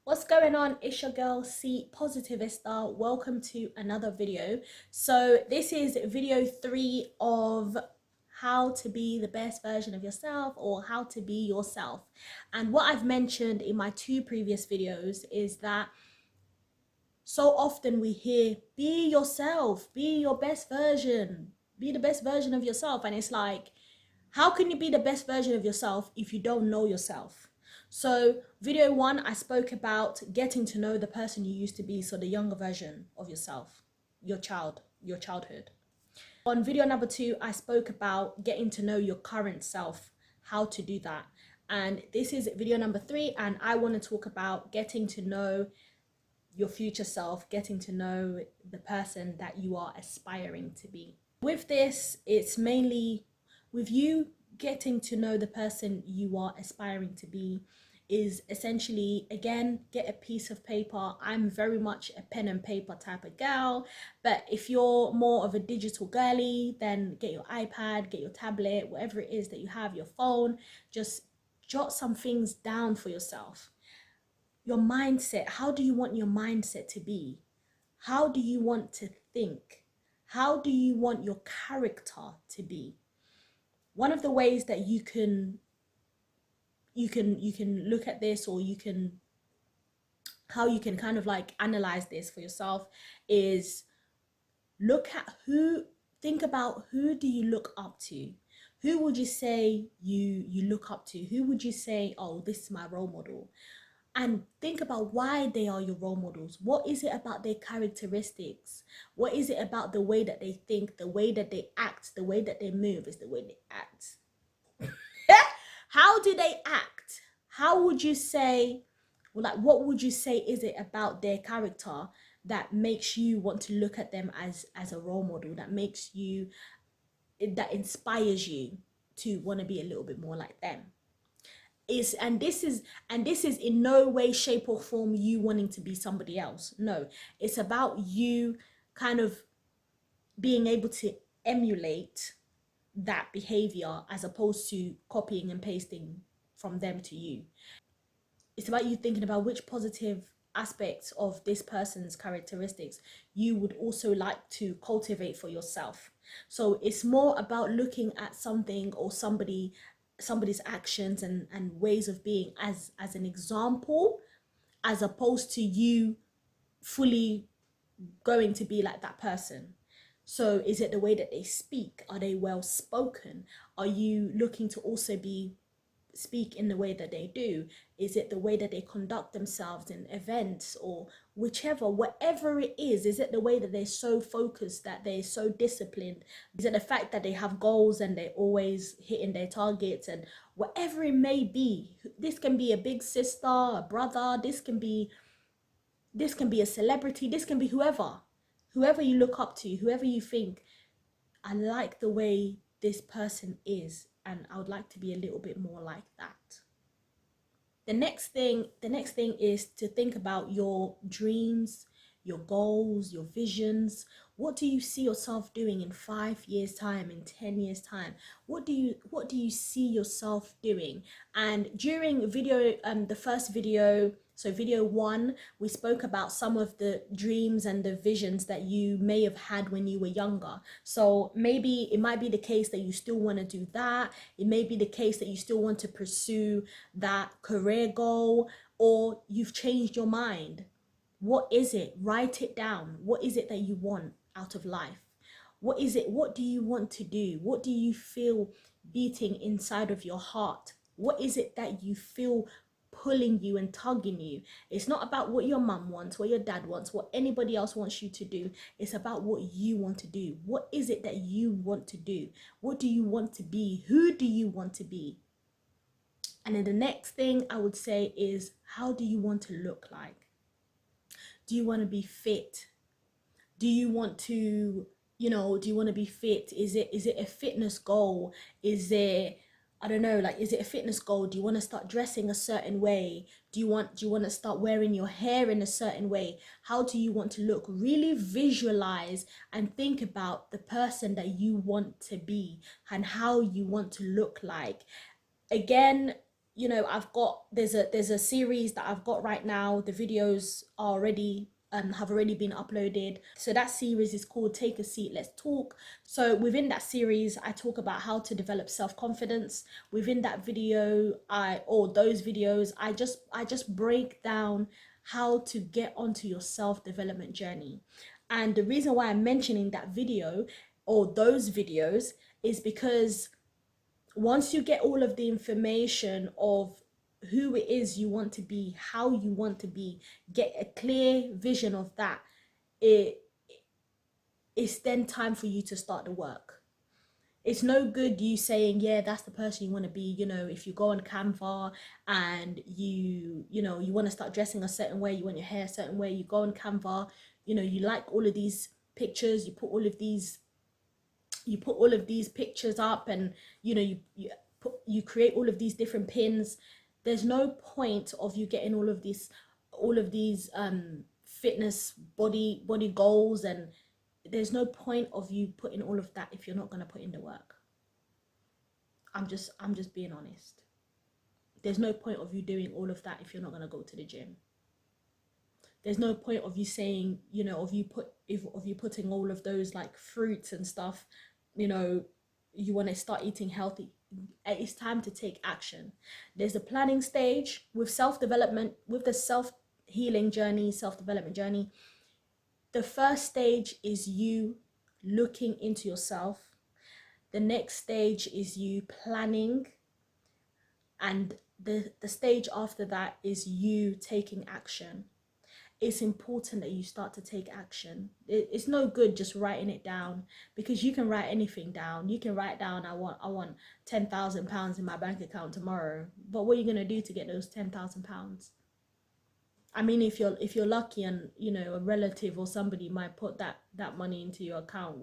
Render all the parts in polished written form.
What's going on? It's your girl C-Positivista. Welcome to another video. So this is video 3 of how to be the best version of yourself, or how to be yourself. And what I've mentioned in my 2 previous videos is that so often we hear, be yourself, be your best version, be the best version of yourself. And it's like, how can you be the best version of yourself if you don't know yourself? So video 1, I spoke about getting to know the person you used to be. So the younger version of yourself, your childhood. On video number 2, I spoke about getting to know your current self, how to do that. And this is video number 3, and I want to talk about getting to know your future self, getting to know the person that you are aspiring to be. With this, it's mainly with you getting to know the person you are aspiring to be is essentially, again, get a piece of paper. I'm very much a pen and paper type of girl, but if you're more of a digital girly, then get your iPad, get your tablet, whatever it is that you have, your phone, just jot some things down for yourself. Your mindset, how do you want your mindset to be? How do you want to think? How do you want your character to be? One of the ways that you can look at this, or how you can kind of like analyze this for yourself, is think about who do you look up to? Who would you say you look up to? Who would you say, oh, this is my role model? And think about why they are your role models. What is it about their characteristics? What is it about the way that they think, the way that they act, the way that they move is the way they act? How do they act? How would you say, what would you say is it about their character that makes you want to look at them as a role model, that inspires you to want to be a little bit more like them? This is in no way, shape or form you wanting to be somebody else. No, it's about you kind of being able to emulate that behavior as opposed to copying and pasting from them to you. It's about you thinking about which positive aspects of this person's characteristics you would also like to cultivate for yourself. So it's more about looking at something or somebody's actions and ways of being as an example, as opposed to you fully going to be like that person. So is it the way that they speak? Are they well spoken? Are you looking to also speak in the way that they do? Is it the way that they conduct themselves in events, or whatever it is it the way that they're so focused, that they're so disciplined? Is it the fact that they have goals and they're always hitting their targets? And whatever it may be, this can be a big sister, a brother, this can be a celebrity, this can be whoever you look up to, whoever you think, I like the way this person is, and I would like to be a little bit more like that. The next thing is to think about your dreams, your goals, your visions. What do you see yourself doing in 5 years time, in 10 years time? What do you see yourself doing? And during the first video, so video 1, we spoke about some of the dreams and the visions that you may have had when you were younger. So maybe it might be the case that you still want to do that. It may be the case that you still want to pursue that career goal, or you've changed your mind. What is it? Write it down. What is it that you want out of life? What is it? What do you want to do? What do you feel beating inside of your heart? What is it that you feel pulling you and tugging you? It's not about what your mum wants, what your dad wants, what anybody else wants you to do. It's about what you want to do. What is it that you want to do? What do you want to be? Who do you want to be? And then the next thing I would say is, how do you want to look like? Do you want to be fit? Do you want to, do you want to be fit? Is it a fitness goal? Is it, I don't know, like, is it a fitness goal? Do you want to start dressing a certain way? Do you want to start wearing your hair in a certain way? How do you want to look? Really visualize and think about the person that you want to be and how you want to look like. Again, you know, there's a series that I've got right now. The videos are already have already been uploaded. So that series is called Take a Seat, Let's Talk. So within that series, I talk about how to develop self-confidence. Within that video, or those videos, I just break down how to get onto your self-development journey. And the reason why I'm mentioning that video or those videos is because once you get all of the information of who it is you want to be, how you want to be, get a clear vision of that, it's then time for you to start the work. It's no good you saying, yeah, that's the person you want to be. You know, if you go on Canva and you know, you want to start dressing a certain way, you want your hair a certain way, you go on Canva, you know, you like all of these pictures, you put all of these pictures up, and you know, you create all of these different pins. There's no point of you getting all of these fitness body goals, and there's no point of you putting all of that if you're not going to put in the work. I'm just being honest. There's no point of you doing all of that if you're not going to go to the gym. There's no point of you saying, you know, of you putting all of those like fruits and stuff, you know, you want to start eating healthy. It's time to take action. There's a planning stage with self-development, with the self-healing journey, self-development journey. The first stage is you looking into yourself. The next stage is you planning. And the stage after that is you taking action. It's important that you start to take action. It's no good just writing it down, because you can write anything down. You can write down, I want £10,000 in my bank account tomorrow. But what are you going to do to get those £10,000? I mean, if you're lucky, and you know, a relative or somebody might put that money into your account.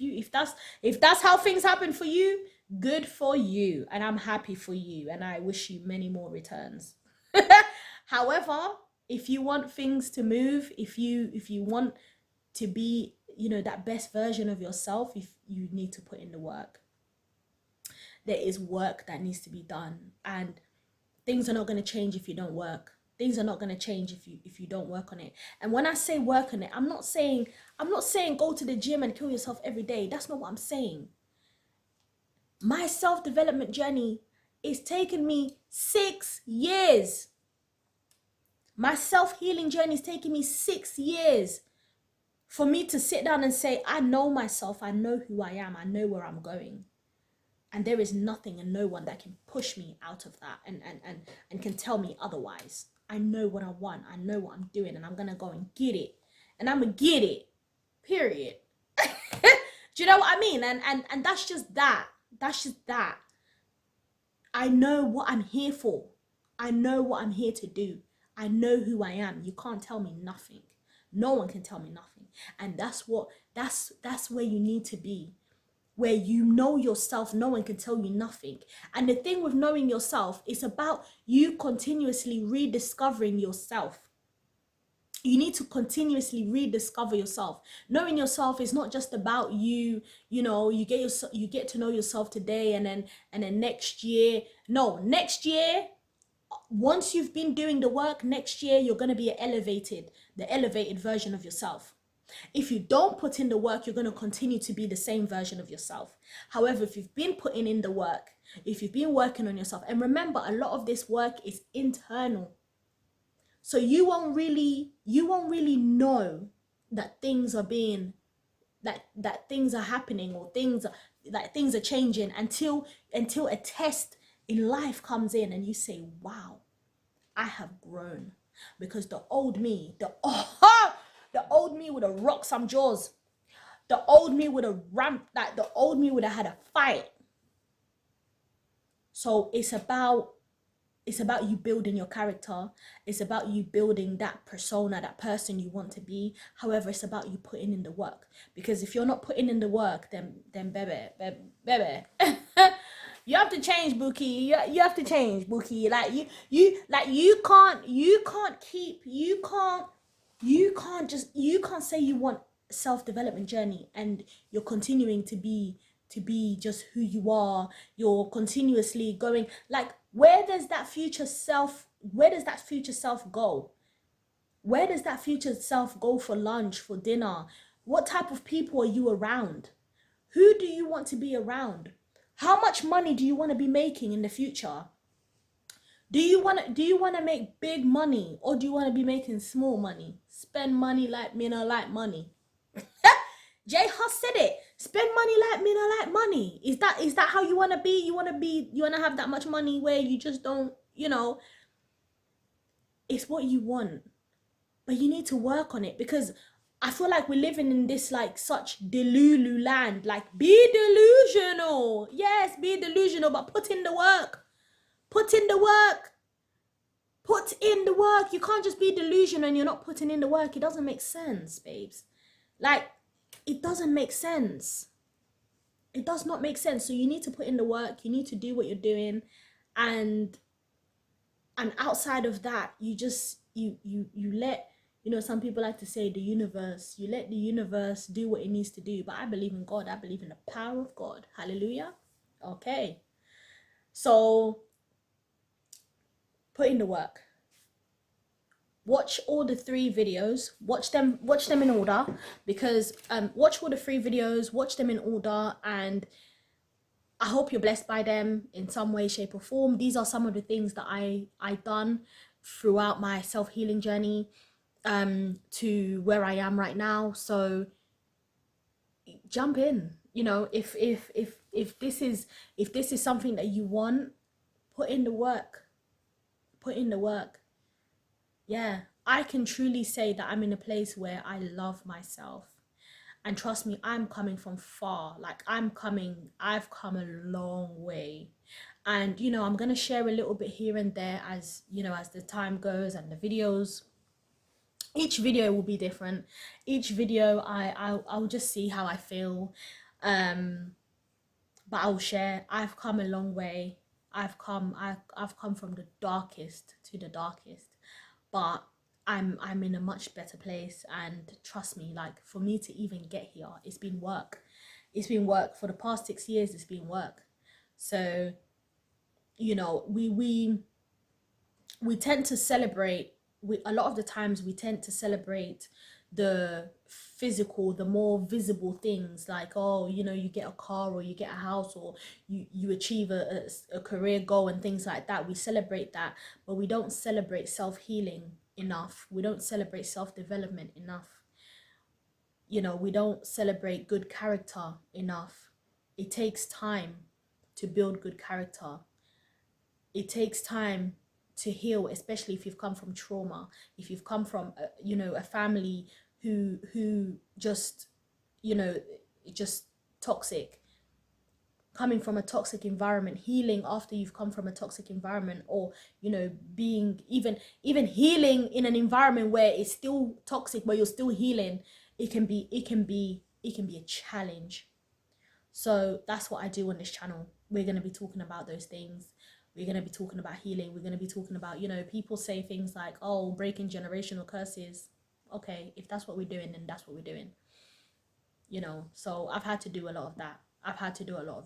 If that's how things happen for you, good for you, and I'm happy for you, and I wish you many more returns. However, if you want things to move, if you want to be, you know, that best version of yourself, if you need to put in the work. There is work that needs to be done, and things are not going to change if you don't work. Things are not going to change if you don't work on it. And when I say work on it, I'm not saying go to the gym and kill yourself every day. That's not what I'm saying. My self-development journey is taking me 6 years. My self-healing journey is taking me 6 years for me to sit down and say, I know myself, I know who I am, I know where I'm going. And there is nothing and no one that can push me out of that and can tell me otherwise. I know what I want, I know what I'm doing, and I'm gonna go and get it. And I'm gonna get it. Period. Do you know what I mean? And that's just that. That's just that. I know what I'm here for. I know what I'm here to do. I know who I am. You can't tell me nothing. No one can tell me nothing. And that's where you need to be. Where you know yourself, no one can tell you nothing. And the thing with knowing yourself is about you continuously rediscovering yourself. You need to continuously rediscover yourself. Knowing yourself is not just about you, you know, you get to know yourself today, and then next year. No, next year, once you've been doing the work, next year you're going to be the elevated version of yourself. If you don't put in the work, you're going to continue to be the same version of yourself. However, if you've been putting in the work, if you've been working on yourself, and remember, a lot of this work is internal. So you won't really know that things are being, that things are happening, or things are changing until a test in life comes in and you say, wow, I have grown. Because the old me, the old me would have rocked some jaws. The old me would have ramped that. The old me would have had a fight. So it's about you building your character. It's about you building that persona, that person you want to be. However, it's about you putting in the work. Because if you're not putting in the work, then baby. You have to change, Bookie. You have to change, Bookie. Like you can't say you want self-development journey and you're continuing to be just who you are. You're continuously going, like, where does that future self go? Where does that future self go for lunch, for dinner? What type of people are you around? Who do you want to be around? How much money do you want to be making in the future? Do you want to make big money, or do you want to be making small money? Spend money like me no like money. Jay Huss said it. Spend money like me no like money. Is that how you want to be? You want to have that much money where you just don't, it's what you want. But you need to work on it, because I feel like we're living in this like such delulu land. Like, be delusional. Yes, be delusional, but put in the work. Put in the work. Put in the work. You can't just be delusional and you're not putting in the work. It doesn't make sense, babes. Like, it doesn't make sense. It does not make sense. So you need to put in the work. You need to do what you're doing. And outside of that, you just, you let, some people like to say the universe, you let the universe do what it needs to do. But I believe in God. I believe in the power of God. Hallelujah. Okay. So put in the work. Watch all the 3 videos. Watch them in order, because watch all the 3 videos, watch them in order, and I hope you're blessed by them in some way, shape, or form. These are some of the things that I done throughout my self-healing journey to where I am right now. So jump in. If this is something that you want, put in the work. Put in the work. Yeah, I can truly say that I'm in a place where I love myself. And trust me, I'm coming from far. Like, I've come a long way. And, I'm going to share a little bit here and there as, as the time goes, and the videos. Each video will be different. Each video, I'll just see how I feel. But I'll share. I've come a long way. I've come from the darkest to the darkest. But I'm in a much better place, and trust me, like, for me to even get here, it's been work. It's been work for the past 6 years. It's been work. So, we tend to celebrate. A lot of the times we tend to celebrate the physical, the more visible things, like, oh, you get a car, or you get a house, or you achieve a career goal and things like that. We celebrate that, but we don't celebrate self-healing enough. We don't celebrate self-development enough. We don't celebrate good character enough. It takes time to build good character. It takes time to heal, especially if you've come from trauma, if you've come from a family who just just toxic, coming from a toxic environment. Healing after you've come from a toxic environment, or being even healing in an environment where it's still toxic but you're still healing, it can be a challenge. So that's what I do on this channel. We're going to be talking about those things. We're going to be talking about healing. We're going to be talking about, people say things like, oh, breaking generational curses. Okay, if that's what we're doing, then that's what we're doing. So I've had to do a lot of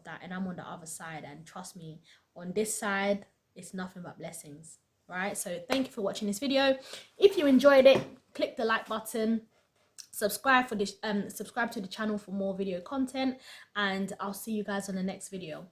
that. And I'm on the other side. And trust me, on this side, it's nothing but blessings. Right? So thank you for watching this video. If you enjoyed it, click the like button. Subscribe to the channel for more video content. And I'll see you guys on the next video.